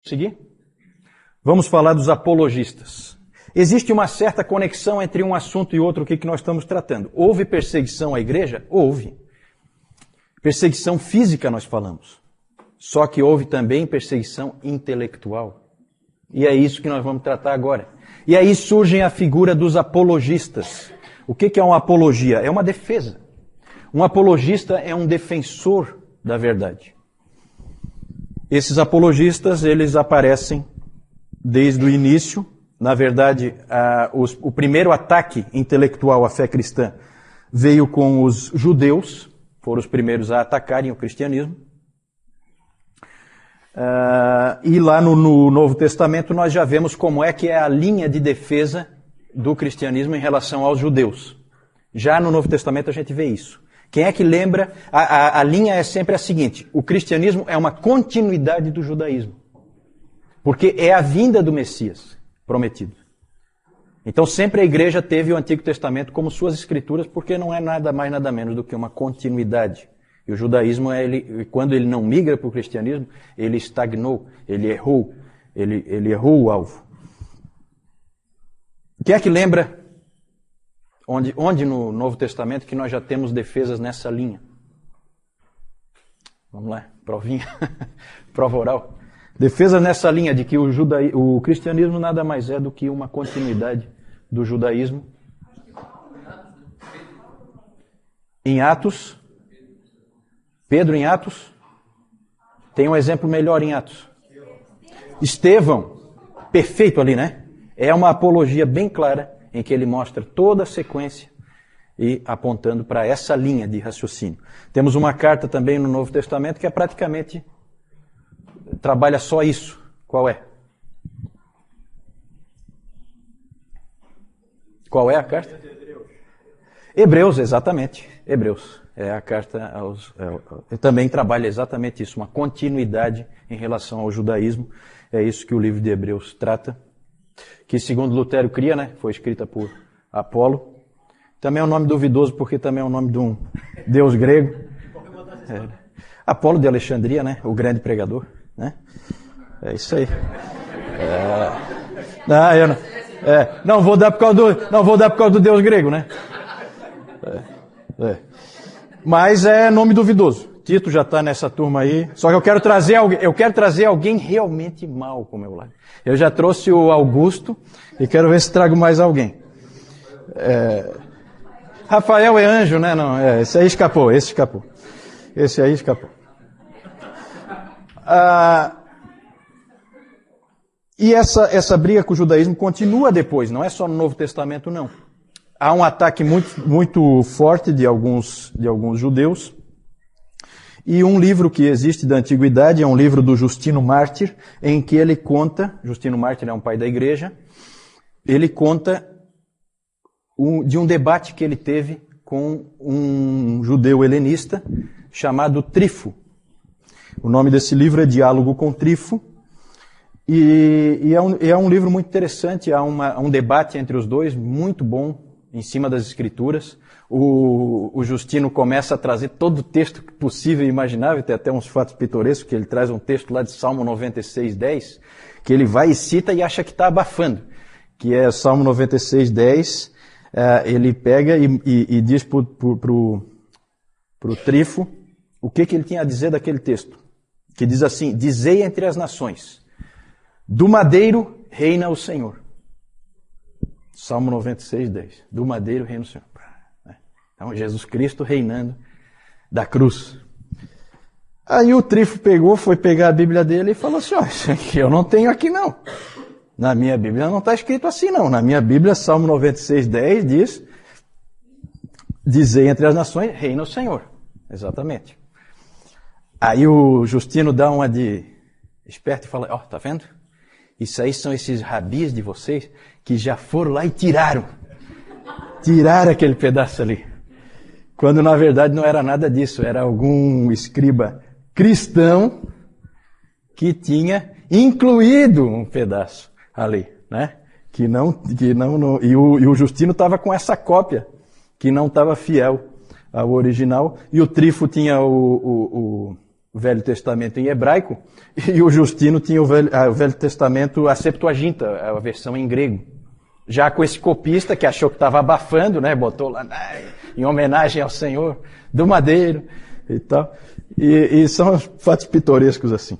Seguir? Vamos falar dos apologistas. Existe uma certa conexão entre um assunto e outro que nós estamos tratando. Houve perseguição à igreja? Houve. Perseguição física nós falamos. Só que houve também perseguição intelectual. E é isso que nós vamos tratar agora. E aí surge a figura dos apologistas. O que é uma apologia? É uma defesa. Um apologista é um defensor da verdade. Esses apologistas, eles aparecem desde o início. Na verdade, o primeiro ataque intelectual à fé cristã veio com os judeus, foram os primeiros a atacarem o cristianismo. E lá no Novo Testamento nós já vemos como é que é a linha de defesa do cristianismo em relação aos judeus. Já no Novo Testamento a gente vê isso. Quem é que lembra? A linha é sempre a seguinte: o cristianismo é uma continuidade do judaísmo. Porque é a vinda do Messias prometido. Então sempre a igreja teve o Antigo Testamento como suas escrituras, porque não é nada mais nada menos do que uma continuidade. E o judaísmo, quando ele não migra para o cristianismo, ele estagnou, ele errou o alvo. Quem é que lembra onde no Novo Testamento que nós já temos defesas nessa linha? Vamos lá, provinha, prova oral. Defesas nessa linha de que o cristianismo nada mais é do que uma continuidade do judaísmo. Em Atos, Pedro em Atos, tem um exemplo melhor em Atos. Estevão, perfeito ali, né? É uma apologia bem clara em que ele mostra toda a sequência e apontando para essa linha de raciocínio. Temos uma carta também no Novo Testamento que praticamente trabalha só isso. Qual é? Qual é a carta? Hebreus, exatamente. Hebreus. É a carta aos... também trabalha exatamente isso, uma continuidade em relação ao judaísmo. É isso que o livro de Hebreus trata. Que segundo Lutero cria, né? Foi escrita por Apolo. Também é um nome duvidoso, porque também é o nome de um deus grego. Apolo de Alexandria, né? O grande pregador, né? É isso aí. Não vou dar por causa do deus grego, né? Mas é nome duvidoso. Tito já está nessa turma aí. Só que eu quero trazer alguém realmente mau para o meu lado. Eu já trouxe o Augusto e quero ver se trago mais alguém. Rafael é anjo, né? Não, esse aí escapou, Esse aí escapou. E essa briga com o judaísmo continua depois, não é só no Novo Testamento, não. Há um ataque muito, muito forte de alguns judeus. E um livro que existe da Antiguidade é um livro do Justino Mártir, em que ele conta, Justino Mártir é um pai da igreja, ele conta de um debate que ele teve com um judeu helenista chamado Trifo. O nome desse livro é Diálogo com Trifo, e é um livro muito interessante, há um debate entre os dois, muito bom, em cima das escrituras. O Justino começa a trazer todo o texto possível e imaginável, tem até uns fatos pitorescos, que ele traz um texto lá de Salmo 96:10, que ele vai e cita e acha que está abafando, que é Salmo 96:10, ele pega e diz pro Trifo o que ele tinha a dizer daquele texto, que diz assim: dizei entre as nações, do madeiro reina o Senhor. Salmo 96:10, do madeiro reina o Senhor. Então, Jesus Cristo reinando da cruz. Aí o Trifo foi pegar a Bíblia dele e falou assim: isso aqui eu não tenho aqui não. Na minha Bíblia não está escrito assim não. Na minha Bíblia, Salmo 96:10 diz: dizei entre as nações, reina o Senhor. Exatamente. Aí o Justino dá uma de esperto e fala: tá vendo? Isso aí são esses rabis de vocês que já foram lá e tiraram aquele pedaço ali. Quando na verdade não era nada disso, era algum escriba cristão que tinha incluído um pedaço ali, né? E o Justino estava com essa cópia que não estava fiel ao original, e o Trifo tinha o Velho Testamento em hebraico, e o Justino tinha o Velho Testamento, a Septuaginta, a versão em grego. Já com esse copista que achou que estava abafando, né, botou lá em homenagem ao Senhor do Madeiro e tal. E são fatos pitorescos assim.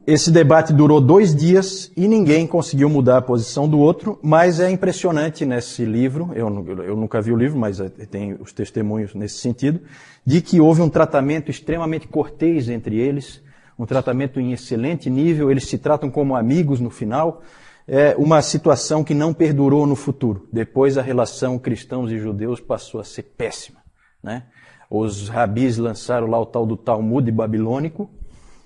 Esse debate durou 2 dias e ninguém conseguiu mudar a posição do outro, mas é impressionante nesse livro, eu nunca vi o livro, mas tem os testemunhos nesse sentido, de que houve um tratamento extremamente cortês entre eles, um tratamento em excelente nível, eles se tratam como amigos no final, é uma situação que não perdurou no futuro. Depois a relação cristãos e judeus passou a ser péssima, né? Os rabis lançaram lá o tal do Talmud babilônico,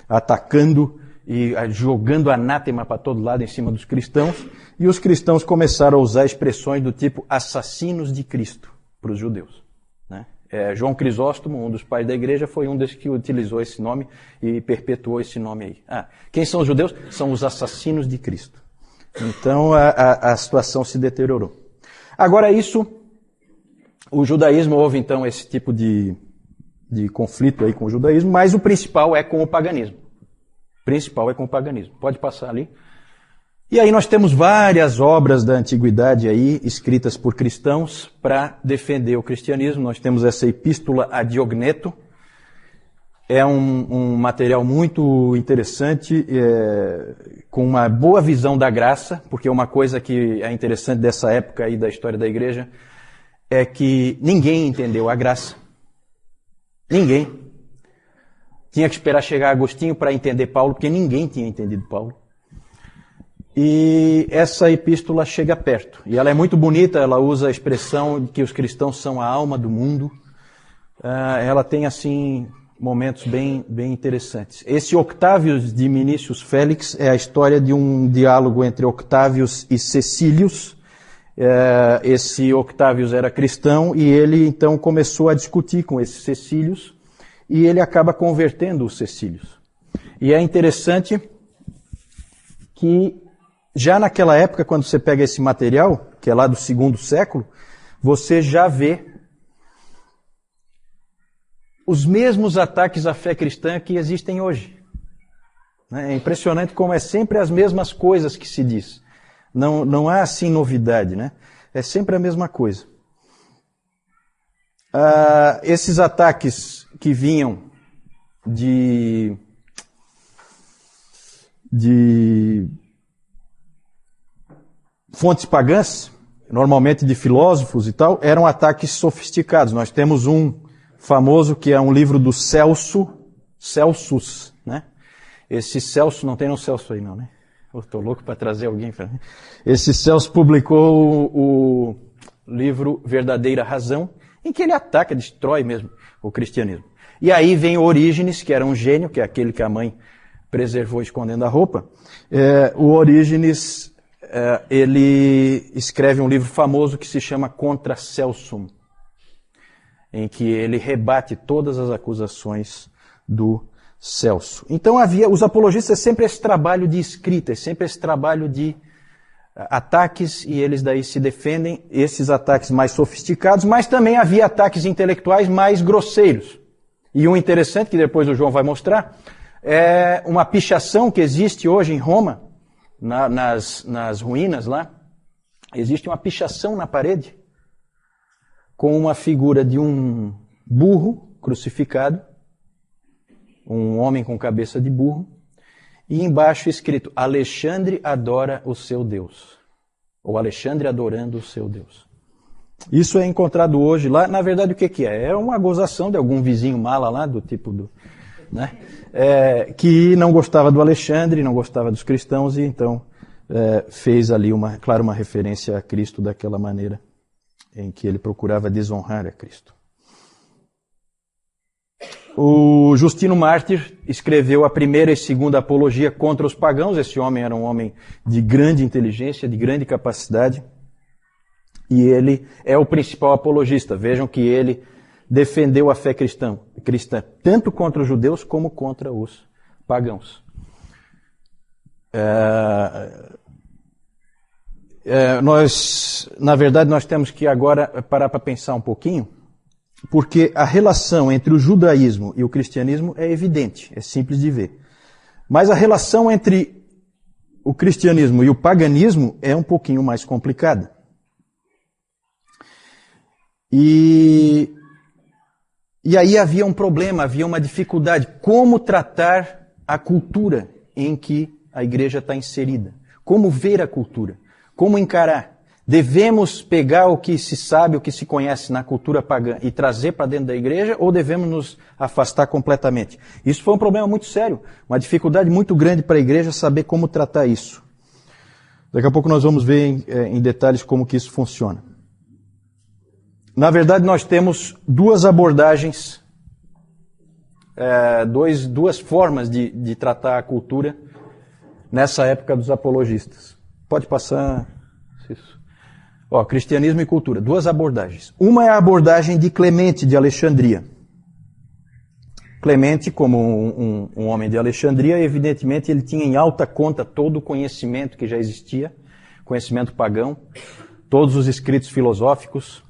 atacando e jogando anátema para todo lado em cima dos cristãos, e os cristãos começaram a usar expressões do tipo assassinos de Cristo para os judeus, né? João Crisóstomo, um dos pais da igreja, foi um desses que utilizou esse nome e perpetuou esse nome aí. Quem são os judeus? São os assassinos de Cristo. Então a situação se deteriorou. Agora o judaísmo, houve então esse tipo de conflito aí com o judaísmo, mas o principal é com o paganismo. Pode passar ali. E aí nós temos várias obras da antiguidade aí, escritas por cristãos, para defender o cristianismo. Nós temos essa Epístola a Diogneto. É um material muito interessante, com uma boa visão da graça, porque uma coisa que é interessante dessa época aí da história da igreja é que ninguém entendeu a graça. Ninguém. Tinha que esperar chegar Agostinho para entender Paulo, porque ninguém tinha entendido Paulo. E essa epístola chega perto. E ela é muito bonita, ela usa a expressão de que os cristãos são a alma do mundo. Ela tem, assim, momentos bem interessantes. Esse Octávios de Minícius Félix é a história de um diálogo entre Octávios e Cecílius. Esse Octávios era cristão e ele, então, começou a discutir com esse Cecílius. E ele acaba convertendo os Cecílios. E é interessante que, já naquela época, quando você pega esse material, que é lá do 2º século, você já vê os mesmos ataques à fé cristã que existem hoje. É impressionante como é sempre as mesmas coisas que se diz. Não há, assim, novidade, né? É sempre a mesma coisa. Esses ataques que vinham de fontes pagãs, normalmente de filósofos e tal, eram ataques sofisticados. Nós temos um famoso que é um livro do Celsus, né? Esse Celso, não tem um Celso aí não, né? Eu tô louco para trazer alguém para mim. Esse Celso publicou o livro Verdadeira Razão, em que ele ataca, destrói mesmo o cristianismo. E aí vem o Orígenes, que era um gênio, que é aquele que a mãe preservou escondendo a roupa. O Orígenes, ele escreve um livro famoso que se chama Contra Celsum, em que ele rebate todas as acusações do Celso. Então os apologistas, sempre esse trabalho de escrita, sempre esse trabalho de ataques, e eles daí se defendem, esses ataques mais sofisticados, mas também havia ataques intelectuais mais grosseiros. E um interessante, que depois o João vai mostrar, é uma pichação que existe hoje em Roma, nas ruínas lá. Existe uma pichação na parede, com uma figura de um burro crucificado, um homem com cabeça de burro, e embaixo escrito, Alexandre adora o seu Deus. Ou Alexandre adorando o seu Deus. Isso é encontrado hoje lá. Na verdade, o que é? É uma gozação de algum vizinho mala lá, do tipo do... né? Que não gostava do Alexandre, não gostava dos cristãos, e então fez ali, uma referência a Cristo daquela maneira, em que ele procurava desonrar a Cristo. O Justino Mártir escreveu a primeira e segunda apologia contra os pagãos. Esse homem era um homem de grande inteligência, de grande capacidade, e ele é o principal apologista. Vejam que ele defendeu a fé cristã tanto contra os judeus como contra os pagãos. Na verdade, nós temos que agora parar para pensar um pouquinho porque a relação entre o judaísmo e o cristianismo é evidente, é simples de ver. Mas a relação entre o cristianismo e o paganismo é um pouquinho mais complicada. E aí havia um problema, havia uma dificuldade. Como tratar a cultura em que a igreja está inserida? Como ver a cultura? Como encarar? Devemos pegar o que se sabe, o que se conhece na cultura pagã e trazer para dentro da igreja, ou devemos nos afastar completamente? Isso foi um problema muito sério, uma dificuldade muito grande para a igreja saber como tratar isso. Daqui a pouco nós vamos ver em detalhes como que isso funciona. Na verdade, nós temos duas abordagens, duas formas de tratar a cultura nessa época dos apologistas. Pode passar isso. Cristianismo e cultura, duas abordagens. Uma é a abordagem de Clemente de Alexandria. Clemente, como um homem de Alexandria, evidentemente ele tinha em alta conta todo o conhecimento que já existia, conhecimento pagão, todos os escritos filosóficos,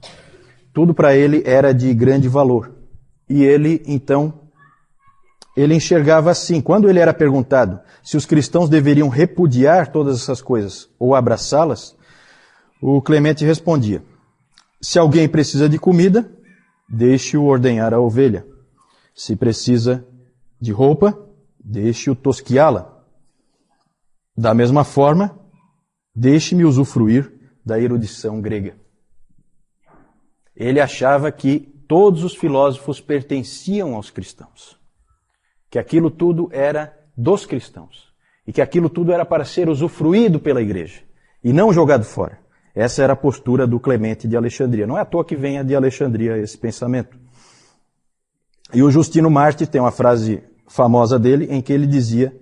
tudo para ele era de grande valor. E ele, então, ele enxergava assim, quando ele era perguntado se os cristãos deveriam repudiar todas essas coisas ou abraçá-las, o Clemente respondia: se alguém precisa de comida, deixe-o ordenhar a ovelha. Se precisa de roupa, deixe-o tosquiá-la. Da mesma forma, deixe-me usufruir da erudição grega. Ele achava que todos os filósofos pertenciam aos cristãos, que aquilo tudo era dos cristãos, e que aquilo tudo era para ser usufruído pela igreja, e não jogado fora. Essa era a postura do Clemente de Alexandria. Não é à toa que venha de Alexandria esse pensamento. E o Justino Mártir tem uma frase famosa dele, em que ele dizia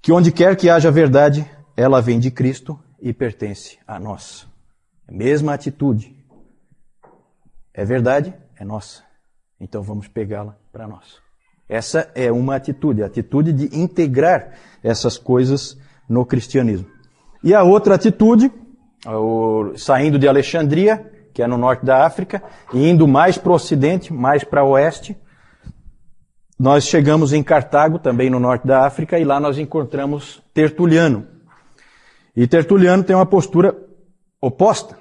que onde quer que haja verdade, ela vem de Cristo e pertence a nós. A mesma atitude. É verdade? É nossa. Então vamos pegá-la para nós. Essa é uma atitude, a atitude de integrar essas coisas no cristianismo. E a outra atitude, saindo de Alexandria, que é no norte da África, e indo mais para o ocidente, mais para o oeste, nós chegamos em Cartago, também no norte da África, e lá nós encontramos Tertuliano. E Tertuliano tem uma postura oposta.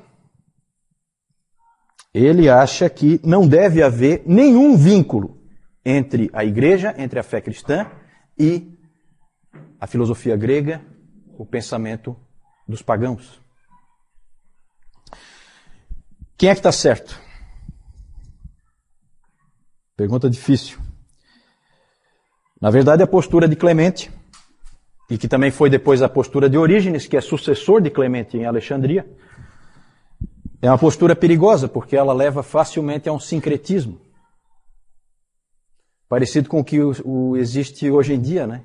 Ele acha que não deve haver nenhum vínculo entre a igreja, entre a fé cristã e a filosofia grega, o pensamento dos pagãos. Quem é que está certo? Pergunta difícil. Na verdade, a postura de Clemente, e que também foi depois a postura de Orígenes, que é sucessor de Clemente em Alexandria, é uma postura perigosa, porque ela leva facilmente a um sincretismo. Parecido com o que existe hoje em dia, né?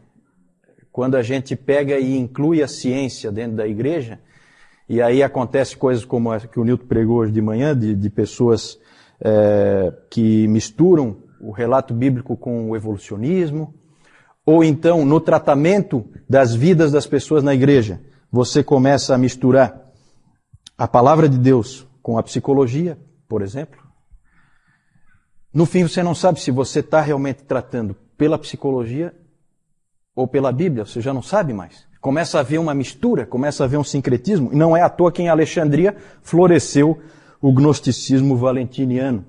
Quando a gente pega e inclui a ciência dentro da igreja, e aí acontece coisas como a que o Nilton pregou hoje de manhã, de pessoas que misturam o relato bíblico com o evolucionismo, ou então no tratamento das vidas das pessoas na igreja, você começa a misturar a palavra de Deus com a psicologia, por exemplo. No fim você não sabe se você está realmente tratando pela psicologia ou pela Bíblia, você já não sabe mais. Começa a haver uma mistura, começa a haver um sincretismo, e não é à toa que em Alexandria floresceu o gnosticismo valentiniano,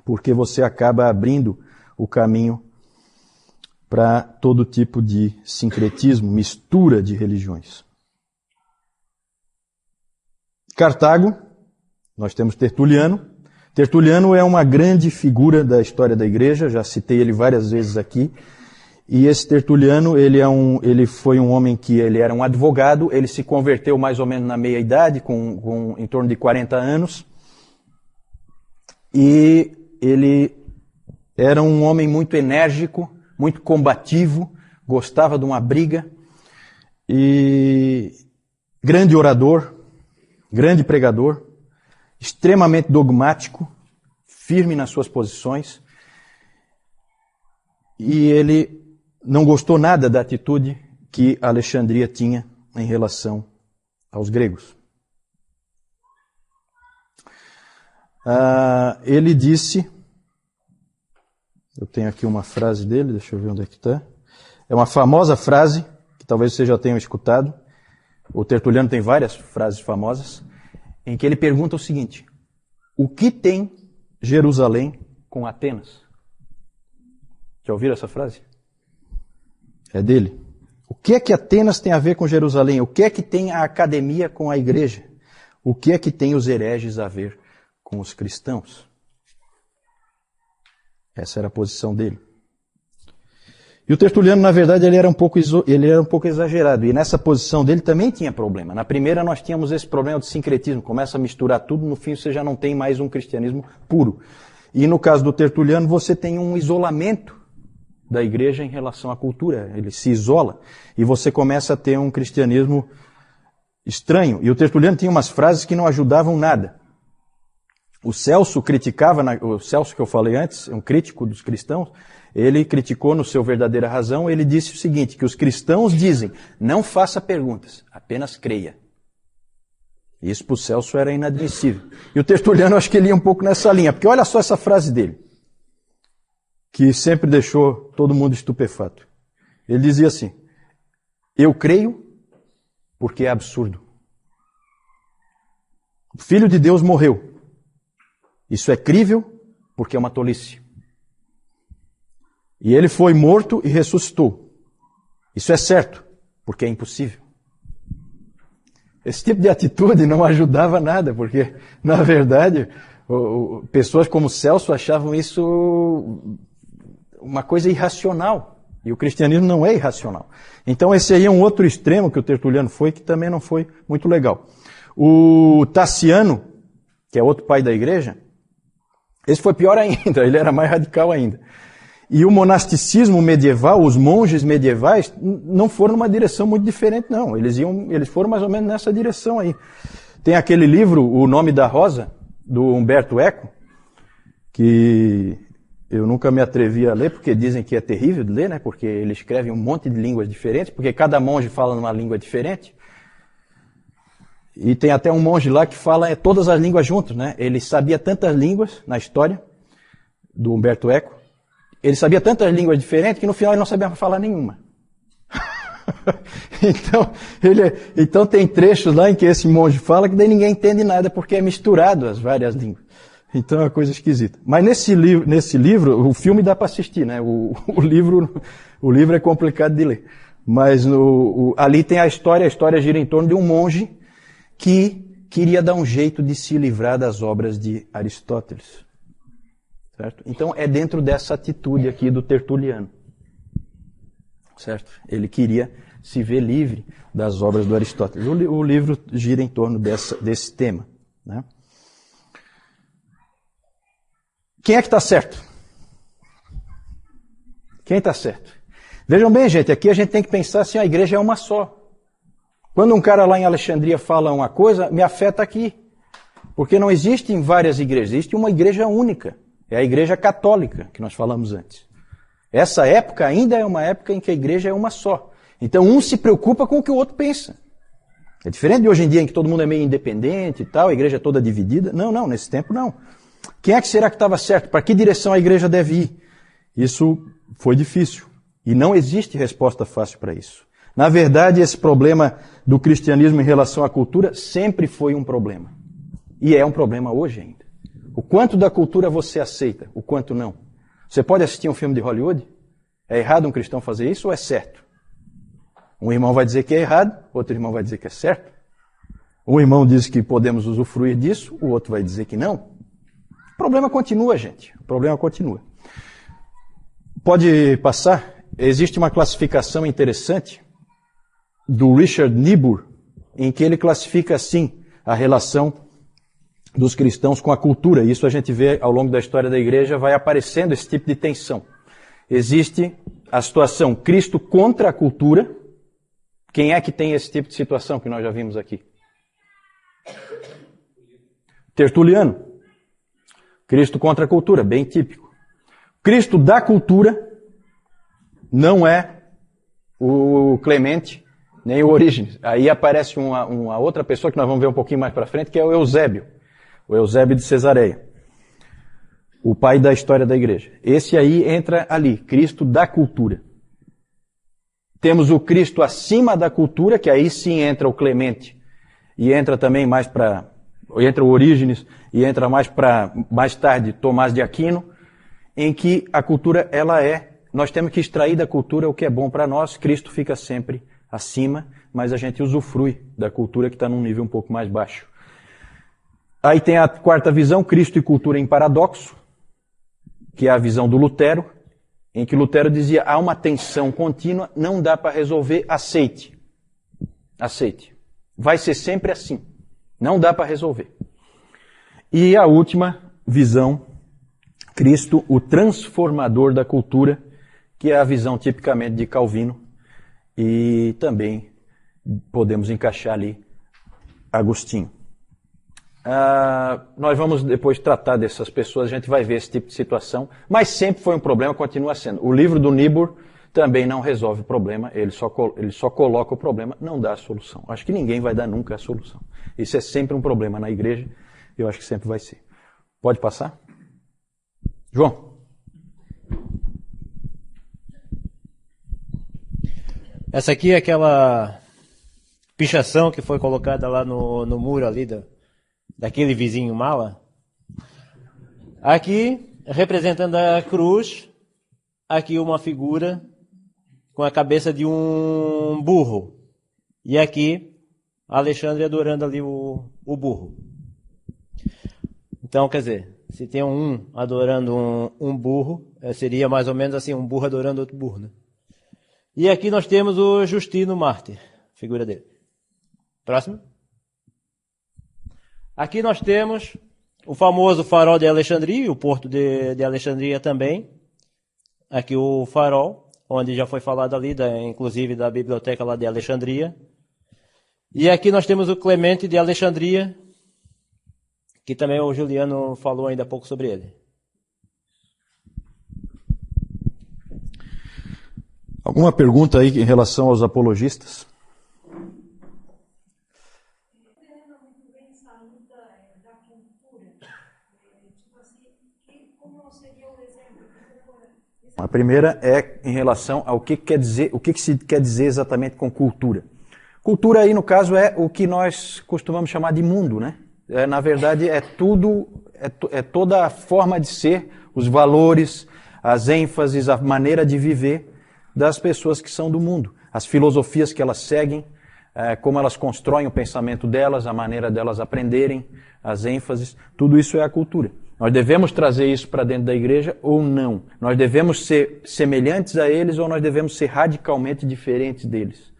porque você acaba abrindo o caminho para todo tipo de sincretismo, mistura de religiões. Cartago, nós temos Tertuliano. Tertuliano é uma grande figura da história da igreja, já citei ele várias vezes aqui. E esse Tertuliano, ele foi um homem que ele era um advogado, ele se converteu mais ou menos na meia-idade, com em torno de 40 anos. E ele era um homem muito enérgico, muito combativo, gostava de uma briga, e grande orador, grande pregador, extremamente dogmático, firme nas suas posições, e ele não gostou nada da atitude que Alexandria tinha em relação aos gregos. Ele disse, eu tenho aqui uma frase dele, deixa eu ver onde é que está. É uma famosa frase, que talvez vocês já tenham escutado. O Tertuliano tem várias frases famosas, em que ele pergunta o seguinte: o que tem Jerusalém com Atenas? Já ouviram essa frase? É dele. O que é que Atenas tem a ver com Jerusalém? O que é que tem a academia com a igreja? O que é que tem os hereges a ver com os cristãos? Essa era a posição dele. E o Tertuliano, na verdade, ele era um pouco exagerado. E nessa posição dele também tinha problema. Na primeira nós tínhamos esse problema do sincretismo. Começa a misturar tudo, no fim você já não tem mais um cristianismo puro. E no caso do Tertuliano, você tem um isolamento da igreja em relação à cultura. Ele se isola. E você começa a ter um cristianismo estranho. E o Tertuliano tinha umas frases que não ajudavam nada. O Celso criticava, o Celso que eu falei antes, um crítico dos cristãos, ele criticou no seu Verdadeira Razão, ele disse o seguinte, que os cristãos dizem, não faça perguntas, apenas creia. Isso para o Celso era inadmissível. E o Tertuliano, acho que ele ia um pouco nessa linha, porque olha só essa frase dele, que sempre deixou todo mundo estupefato. Ele dizia assim, eu creio porque é absurdo. O Filho de Deus morreu. Isso é crível porque é uma tolice. E ele foi morto e ressuscitou. Isso é certo, porque é impossível. Esse tipo de atitude não ajudava nada, porque, na verdade, pessoas como Celso achavam isso uma coisa irracional. E o cristianismo não é irracional. Então esse aí é um outro extremo que o Tertuliano foi, que também não foi muito legal. O Tassiano, que é outro pai da igreja, esse foi pior ainda, ele era mais radical ainda. E o monasticismo medieval, os monges medievais, não foram numa direção muito diferente, não. Eles foram mais ou menos nessa direção aí. Tem aquele livro, O Nome da Rosa, do Umberto Eco, que eu nunca me atrevi a ler, porque dizem que é terrível de ler, né? Porque ele escreve um monte de línguas diferentes, porque cada monge fala numa língua diferente. E tem até um monge lá que fala todas as línguas juntas, né? Ele sabia tantas línguas na história do Umberto Eco. Ele sabia tantas línguas diferentes que no final ele não sabia falar nenhuma. Então tem trechos lá em que esse monge fala que daí ninguém entende nada porque é misturado as várias línguas. Então é uma coisa esquisita. Mas nesse livro, o filme dá para assistir, né? O livro é complicado de ler. Mas ali tem a história gira em torno de um monge que queria dar um jeito de se livrar das obras de Aristóteles. Certo? Então é dentro dessa atitude aqui do Tertuliano. Certo? Ele queria se ver livre das obras do Aristóteles. O livro gira em torno desse tema. Né? Quem é que está certo? Quem está certo? Vejam bem, gente, aqui a gente tem que pensar assim, a igreja é uma só. Quando um cara lá em Alexandria fala uma coisa, me afeta aqui. Porque não existem várias igrejas, existe uma igreja única. É a igreja católica, que nós falamos antes. Essa época ainda é uma época em que a igreja é uma só. Então um se preocupa com o que o outro pensa. É diferente de hoje em dia em que todo mundo é meio independente e tal, a igreja é toda dividida. Não, nesse tempo não. Quem é que será que estava certo? Para que direção a igreja deve ir? Isso foi difícil. E não existe resposta fácil para isso. Na verdade, esse problema do cristianismo em relação à cultura sempre foi um problema. E é um problema hoje ainda. O quanto da cultura você aceita, o quanto não. Você pode assistir um filme de Hollywood? É errado um cristão fazer isso ou é certo? Um irmão vai dizer que é errado, outro irmão vai dizer que é certo. Um irmão diz que podemos usufruir disso, o outro vai dizer que não. O problema continua, gente. O problema continua. Pode passar? Existe uma classificação interessante do Richard Niebuhr, em que ele classifica assim a relação dos cristãos com a cultura. Isso a gente vê ao longo da história da igreja, vai aparecendo esse tipo de tensão. Existe a situação Cristo contra a cultura. Quem é que tem esse tipo de situação que nós já vimos aqui? Tertuliano. Cristo contra a cultura, bem típico. Cristo da cultura não é o Clemente, nem o Orígenes. Aí aparece uma outra pessoa que nós vamos ver um pouquinho mais para frente, que é o Eusébio. O Eusébio de Cesareia. o pai da história da igreja. Esse aí entra ali, Cristo da cultura. Temos o Cristo acima da cultura, que aí sim entra o Clemente, e entra também mais para, entra o Orígenes, e entra mais tarde, Tomás de Aquino, em que a cultura, nós temos que extrair da cultura o que é bom para nós, Cristo fica sempre acima, mas a gente usufrui da cultura que está num nível um pouco mais baixo. Aí tem a quarta visão, Cristo e cultura em paradoxo, que é a visão do Lutero, em que Lutero dizia, há uma tensão contínua, não dá para resolver, aceite. Aceite. Vai ser sempre assim. Não dá para resolver. E a última visão, Cristo, o transformador da cultura, que é a visão tipicamente de Calvino, e também podemos encaixar ali Agostinho. Nós vamos depois tratar dessas pessoas, a gente vai ver esse tipo de situação, mas sempre foi um problema, continua sendo. O livro do Niebuhr também não resolve o problema, ele só coloca o problema, não dá a solução. Acho que ninguém vai dar nunca a solução. Isso é sempre um problema na igreja, eu acho que sempre vai ser. Pode passar? João. Essa aqui é aquela pichação que foi colocada lá no muro ali daquele vizinho mala. Aqui, representando a cruz, aqui uma figura com a cabeça de um burro. E aqui, Alexandre adorando ali o burro. Então, quer dizer, se tem um adorando um burro, seria mais ou menos assim, um burro adorando outro burro, né? E aqui nós temos o Justino Mártir, figura dele. Próximo. Aqui nós temos o famoso farol de Alexandria, o porto de Alexandria também. Aqui o farol, onde já foi falado ali, inclusive da biblioteca lá de Alexandria. E aqui nós temos o Clemente de Alexandria, que também o Juliano falou ainda há pouco sobre ele. Alguma pergunta aí em relação aos apologistas? A primeira é em relação ao que quer dizer, o que se quer dizer exatamente com cultura. Cultura aí, no caso, é o que nós costumamos chamar de mundo, né? Na verdade, é toda a forma de ser, os valores, as ênfases, a maneira de viver das pessoas que são do mundo. As filosofias que elas seguem, como elas constroem o pensamento delas, a maneira delas aprenderem, as ênfases, tudo isso é a cultura. Nós devemos trazer isso para dentro da igreja ou não? Nós devemos ser semelhantes a eles ou nós devemos ser radicalmente diferentes deles?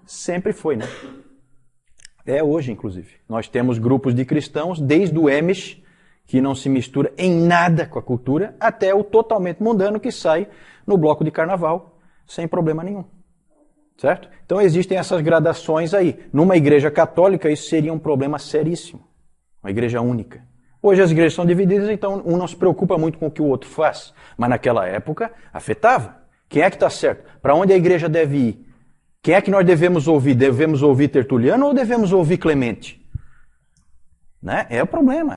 Sempre foi, né? É hoje, inclusive. Nós temos grupos de cristãos, desde o Amish, que não se mistura em nada com a cultura, até o totalmente mundano que sai no bloco de carnaval, sem problema nenhum. Certo? Então existem essas gradações aí. Numa igreja católica, isso seria um problema seríssimo. Uma igreja única. Hoje as igrejas são divididas, então um não se preocupa muito com o que o outro faz. Mas naquela época, afetava. Quem é que está certo? Para onde a igreja deve ir? Quem é que nós devemos ouvir? Devemos ouvir Tertuliano ou devemos ouvir Clemente? Né? É o problema.